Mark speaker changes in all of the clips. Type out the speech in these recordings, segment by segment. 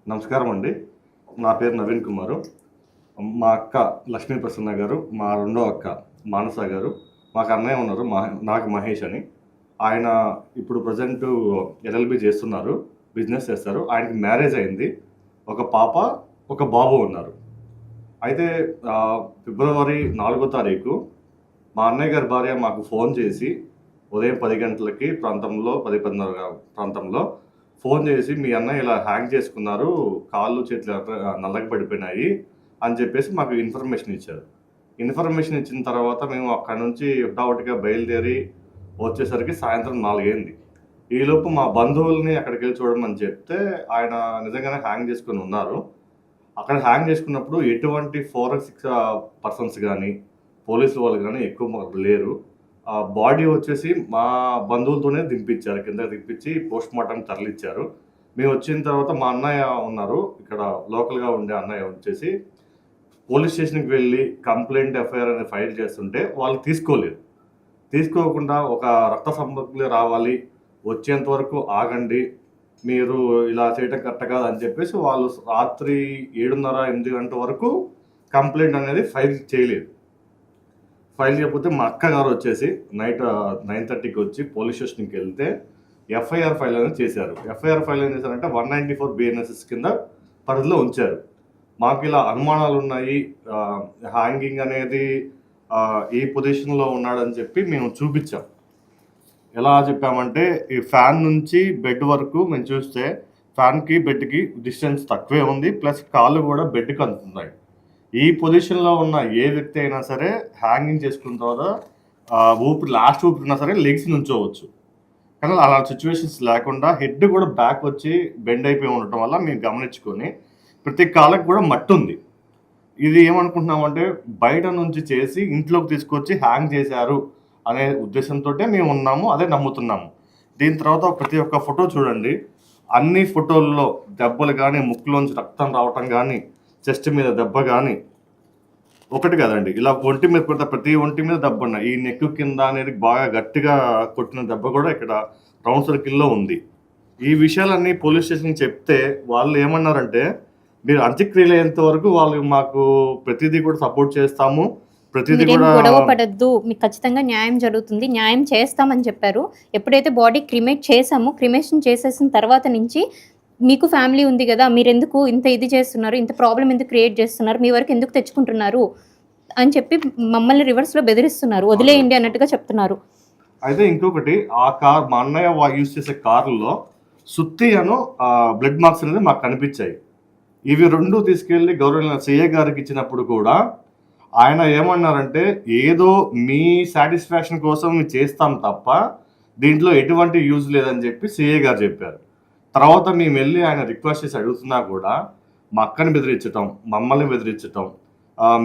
Speaker 1: నమస్కారం అండి. నా పేరు నవీన్ కుమారు. మా అక్క లక్ష్మీ ప్రసన్న గారు, మా రెండో అక్క మానస గారు, మాకు అన్నయ్య ఉన్నారు నాకు మహేష్ అని. ఆయన ఇప్పుడు ప్రజెంటు ఎల్ఎల్బి చేస్తున్నారు, బిజినెస్ చేస్తారు. ఆయనకి మ్యారేజ్ అయింది. ఒక పాప, ఒక బాబు ఉన్నారు. అయితే ఫిబ్రవరి 4వ తారీఖు మా అన్నయ్య గారి భార్య మాకు ఫోన్ చేసి ఉదయం 10 గంటలకి ప్రాంతంలో 10:30 ప్రాంతంలో ఫోన్ చేసి, మీ అన్నయ్య ఇలా హ్యాంగ్ చేసుకున్నారు, కాళ్ళు చేతులు నల్లగా పడిపోయినాయి అని చెప్పేసి మాకు ఇన్ఫర్మేషన్ ఇచ్చారు. ఇన్ఫర్మేషన్ ఇచ్చిన తర్వాత మేము అక్కడి నుంచి హుటాహుటిగా బయలుదేరి వచ్చేసరికి సాయంత్రం 4 అయింది. ఈలోపు మా బంధువుల్ని అక్కడికి వెళ్ళి చూడమని చెప్తే ఆయన నిజంగానే హ్యాంగ్ చేసుకుని ఉన్నారు. అక్కడ హ్యాంగ్ చేసుకున్నప్పుడు ఎటువంటి ఫోరెన్సిక్ పర్సన్స్ కానీ పోలీసు వాళ్ళు కానీ ఎక్కువ లేరు. బాడీ వచ్చేసి మా బంధువులతోనే దింపించారు, కింద దింపించి పోస్ట్ మార్టం తరలిచ్చారు. మేము వచ్చిన తర్వాత మా అన్నయ్య ఉన్నారు, ఇక్కడ లోకల్గా ఉండే అన్నయ్య వచ్చేసి పోలీస్ స్టేషన్కి వెళ్ళి కంప్లైంట్ ఎఫ్ఐఆర్ అనేది ఫైల్ చేస్తుంటే వాళ్ళు తీసుకోకుండా ఒక రక్త సంపర్కులు రావాలి, వచ్చేంత వరకు ఆగండి, మీరు ఇలా చేయటం కరెక్ట్ కాదు అని చెప్పేసి వాళ్ళు రాత్రి 7:30, 8 గంటల వరకు కంప్లైంట్ అనేది ఫైల్ చేయలేదు. ఫైల్ చేయకపోతే మా అక్క గారు వచ్చేసి నైట్ 9:30కి వచ్చి పోలీస్ స్టేషన్కి వెళ్తే ఎఫ్ఐఆర్ ఫైల్ అనేది చేశారు. ఎఫ్ఐఆర్ ఫైల్ ఏం చేశారంటే 194 BNSS కింద పరిధిలో ఉంచారు. మాకు ఇలా అనుమానాలు ఉన్నాయి, హ్యాంగింగ్ అనేది ఈ పొజిషన్లో ఉన్నాడని చెప్పి మేము చూపించాం. ఎలా చెప్పామంటే, ఈ ఫ్యాన్ నుంచి బెడ్ వరకు మేము చూస్తే ఫ్యాన్కి బెడ్కి డిస్టెన్స్ తక్కువే ఉంది, ప్లస్ కాళ్ళు కూడా బెడ్కి అందుతున్నాయి. ఈ పొజిషన్లో ఉన్న ఏ వ్యక్తి అయినా సరే హ్యాంగింగ్ చేసుకున్న తర్వాత లాస్ట్ ఊపిరినా సరే లెగ్స్ నుంచోవచ్చు. కానీ అలా సిచ్యువేషన్స్ లేకుండా హెడ్ కూడా బ్యాక్ వచ్చి బెండ్ అయిపోయి ఉండటం వల్ల మేము గమనించుకొని ప్రతి కాళ్ళకి కూడా మట్టి ఉంది. ఇది ఏమనుకుంటున్నామంటే బయట నుంచి చేసి ఇంట్లోకి తీసుకొచ్చి హ్యాంగ్ చేశారు అనే ఉద్దేశంతో మేము ఉన్నాము, అదే నమ్ముతున్నాము. దీని తర్వాత ప్రతి ఒక్క ఫోటో చూడండి, అన్ని ఫోటోల్లో దెబ్బలు కానీ, ముక్కులోంచి రక్తం రావటం కానీ, చెస్ట్ మీద దెబ్బ కానీ ఒకటి కదండి, ఇలా ఒంటి మీద కొడితే ప్రతి ఒంటి మీద దెబ్బ ఉన్నాయి. ఈ నెక్ కింద అనేది బాగా గట్టిగా కొట్టిన దెబ్బ కూడా ఇక్కడ రౌండ్ సర్కిల్లో ఉంది. ఈ విషయాలన్నీ పోలీస్ స్టేషన్కి చెప్తే వాళ్ళు ఏమన్నారంటే, మీరు అంత్యక్రియలు అయ్యేంత వరకు వాళ్ళు మాకు ప్రతిదీ కూడా సపోర్ట్ చేస్తాము, ప్రతిదీ కూడా
Speaker 2: గొడవ పడద్దు, మీకు ఖచ్చితంగా న్యాయం జరుగుతుంది, న్యాయం చేస్తామని చెప్పారు. ఎప్పుడైతే బాడీ క్రిమేషన్ చేసేసిన తర్వాత నుంచి మీకు ఫ్యామిలీ ఉంది కదా, మీరు ఎందుకు ఇంత ఇది చేస్తున్నారు, ఇంత ప్రాబ్లం ఎందుకు క్రియేట్ చేస్తున్నారు, మీ వరకు ఎందుకు తెచ్చుకుంటున్నారు అని చెప్పి మమ్మల్ని రివర్స్లో బెదిరిస్తున్నారు, వదిలేయండి అన్నట్టుగా చెప్తున్నారు.
Speaker 1: అయితే ఇంకొకటి, ఆ కార్ మా అన్నయ్య యూజ్ చేసే కార్లో సుత్తి అను బ్లడ్ మార్క్స్ అనేది మాకు కనిపించాయి. ఇవి రెండు తీసుకెళ్ళి గౌరవ సిఏ గారికి ఇచ్చినప్పుడు కూడా ఆయన ఏమన్నారంటే, ఏదో మీ సాటిస్ఫాక్షన్ కోసం మేము చేస్తాం తప్ప దీంట్లో ఎటువంటి యూజ్ లేదని చెప్పి సిఏ గారు చెప్పారు. తర్వాత మేము వెళ్ళి ఆయన రిక్వెస్ట్ చేసి అడుగుతున్నా కూడా మా అక్కని బెదిరించటం, మమ్మల్ని బెదిరించటం,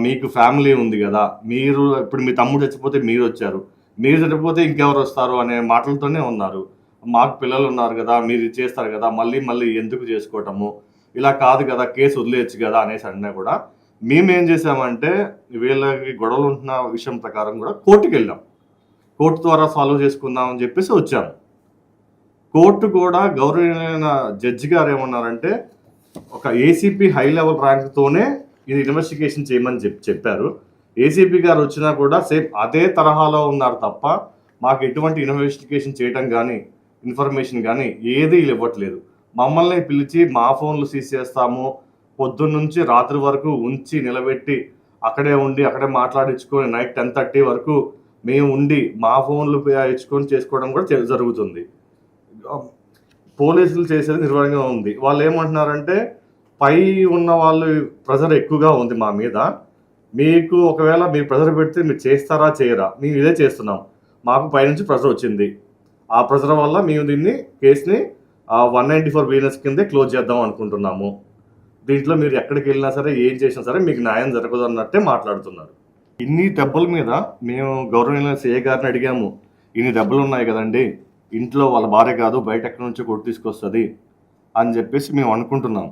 Speaker 1: మీకు ఫ్యామిలీ ఉంది కదా, మీరు ఇప్పుడు మీ తమ్ముడు చచ్చిపోతే మీరు వచ్చారు, మీరు చనిపోతే ఇంకెవరు వస్తారు అనే మాటలతోనే ఉన్నారు. మాకు పిల్లలు ఉన్నారు కదా, మీరు చేస్తారు కదా, మళ్ళీ ఎందుకు చేసుకోవటము, ఇలా కాదు కదా, కేసు వదిలేయచ్చు కదా అనేసి అన్నా కూడా మేమేం చేసామంటే, వీళ్ళకి గొడవలు ఉంటున్న విషయం ప్రకారం కూడా కోర్టుకి వెళ్ళాం. కోర్టు ద్వారా సాల్వ్ చేసుకుందామని చెప్పేసి వచ్చాము. కోర్టు కూడా గౌరవనీయమైన జడ్జి గారు ఏమన్నారంటే, ఒక ఏసీపీ హై లెవెల్ ర్యాంక్తోనే ఇది ఇన్వెస్టిగేషన్ చేయమని చెప్పారు. ఏసీపీ గారు వచ్చినా కూడా సేమ్ అదే తరహాలో ఉన్నారు తప్ప మాకు ఎటువంటి ఇన్వెస్టిగేషన్ చేయడం కానీ, ఇన్ఫర్మేషన్ కానీ ఏది ఇవ్వట్లేదు. మమ్మల్ని పిలిచి మా ఫోన్లు సీజ్ చేస్తాము, పొద్దున్న నుంచి రాత్రి వరకు ఉంచి నిలబెట్టి అక్కడే ఉండి అక్కడే మాట్లాడించుకొని నైట్ 10:30 వరకు మేము ఉండి మా ఫోన్లు ఇచ్చుకొని చేసుకోవడం కూడా జరుగుతుంది. పోలీసులు చేసేది నిర్వహణగా ఉంది. వాళ్ళు ఏమంటున్నారంటే, పై ఉన్న వాళ్ళు ప్రెజర్ ఎక్కువగా ఉంది మా మీద, మీకు ఒకవేళ మీరు ప్రెజర్ పెడితే మీరు చేస్తారా చేయరా, మేము ఇదే చేస్తున్నాం, మాకు పైనుంచి ప్రెజర్ వచ్చింది, ఆ ప్రెజర్ వల్ల మేము దీన్ని కేసుని 194 BNS కిందే క్లోజ్ చేద్దాం అనుకుంటున్నాము, దీంట్లో మీరు ఎక్కడికి వెళ్ళినా సరే ఏం చేసినా సరే మీకు న్యాయం జరగదు అన్నట్టే మాట్లాడుతున్నారు. ఇన్ని దెబ్బల మీద మేము గౌరవనీయ సిఏ గారిని అడిగాము, ఇన్ని దెబ్బలు ఉన్నాయి కదండి, ఇంట్లో వాళ్ళ భార్య కాదు బయట ఎక్కడి నుంచో కొట్టి తీసుకొస్తుంది అని చెప్పేసి మేము అనుకుంటున్నాం.